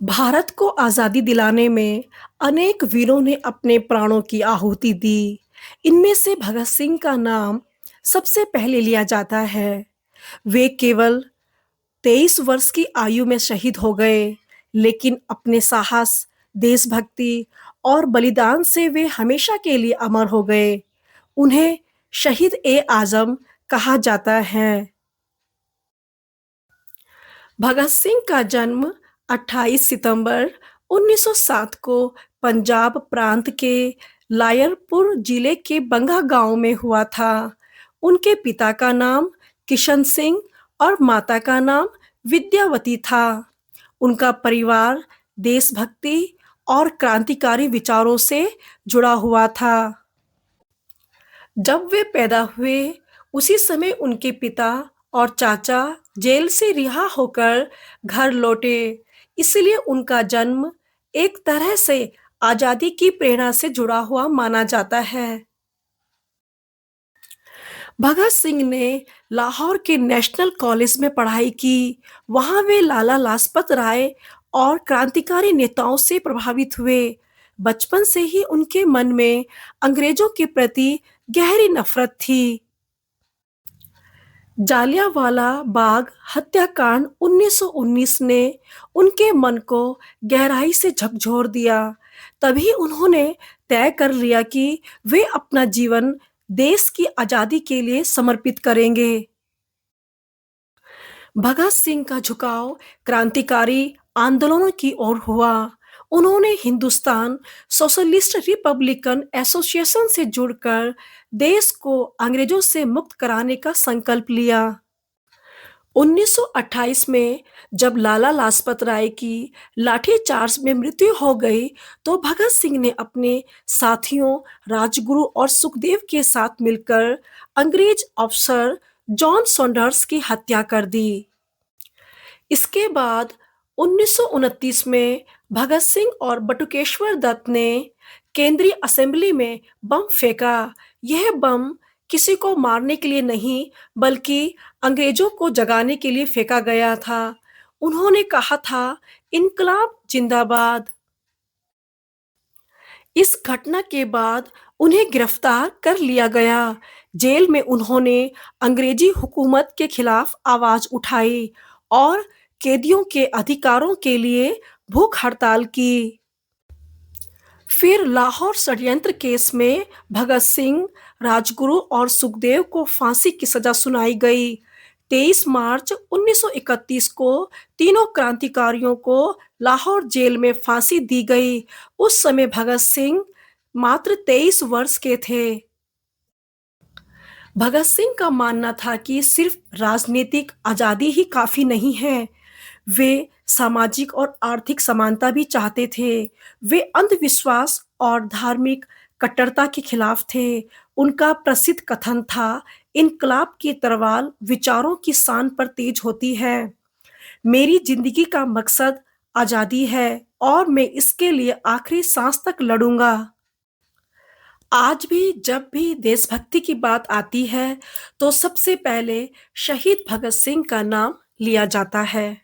भारत को आज़ादी दिलाने में अनेक वीरों ने अपने प्राणों की आहुति दी। इनमें से भगत सिंह का नाम सबसे पहले लिया जाता है। वे केवल 23 वर्ष की आयु में शहीद हो गए, लेकिन अपने साहस, देशभक्ति और बलिदान से वे हमेशा के लिए अमर हो गए। उन्हें शहीद-ए-आज़म कहा जाता है। भगत सिंह का जन्म 28 सितंबर 1907 को पंजाब प्रांत के लायरपुर जिले के बंगा गांव में हुआ था। उनके पिता का नाम किशन सिंह और माता का नाम विद्यावती था। उनका परिवार देशभक्ति और क्रांतिकारी विचारों से जुड़ा हुआ था। जब वे पैदा हुए, उसी समय उनके पिता और चाचा जेल से रिहा होकर घर लौटे, इसलिए उनका जन्म एक तरह से आज़ादी की प्रेरणा से जुड़ा हुआ माना जाता है। भगत सिंह ने लाहौर के नेशनल कॉलेज में पढ़ाई की। वहां वे लाला लाजपत राय और क्रांतिकारी नेताओं से प्रभावित हुए। बचपन से ही उनके मन में अंग्रेजों के प्रति गहरी नफरत थी। जालियांवाला बाग हत्याकांड 1919 ने उनके मन को गहराई से झकझोर दिया। तभी उन्होंने तय कर लिया कि वे अपना जीवन देश की आज़ादी के लिए समर्पित करेंगे। भगत सिंह का झुकाव क्रांतिकारी आंदोलनों की ओर हुआ। उन्होंने हिंदुस्तान सोशलिस्ट रिपब्लिकन एसोसिएशन से जुड़कर देश को अंग्रेजों से मुक्त कराने का संकल्प लिया। 1928 में जब लाला लाजपत राय की लाठीचार्ज में मृत्यु हो गई, तो भगत सिंह ने अपने साथियों राजगुरु और सुखदेव के साथ मिलकर अंग्रेज अफसर जॉन सॉन्डर्स की हत्या कर दी। इसके बाद 1929 में भगत सिंह और बटुकेश्वर दत्त ने केंद्रीय असेंबली में बम फेंका। यह बम किसी को मारने के लिए नहीं, बल्कि अंग्रेजों को जगाने के लिए फेंका गया था। उन्होंने कहा था, इनकलाब जिंदाबाद। इस घटना के बाद उन्हें गिरफ्तार कर लिया गया। जेल में उन्होंने अंग्रेजी हुकूमत के खिलाफ आवाज उठाई और कैदियों के अधिकारों के लिए भूख हड़ताल की। फिर लाहौर षड्यंत्र केस में भगत सिंह, राजगुरु और सुखदेव को फांसी की सजा सुनाई गई। 23 मार्च 1931 को तीनों क्रांतिकारियों को लाहौर जेल में फांसी दी गई। उस समय भगत सिंह मात्र 23 वर्ष के थे। भगत सिंह का मानना था कि सिर्फ राजनीतिक आजादी ही काफी नहीं है, वे सामाजिक और आर्थिक समानता भी चाहते थे। वे अंधविश्वास और धार्मिक कट्टरता के खिलाफ थे। उनका प्रसिद्ध कथन था, इनकलाब की तलवार विचारों की शान पर तेज होती है। मेरी जिंदगी का मकसद आजादी है और मैं इसके लिए आखिरी सांस तक लड़ूंगा। आज भी जब भी देशभक्ति की बात आती है, तो सबसे पहले शहीद भगत सिंह का नाम लिया जाता है।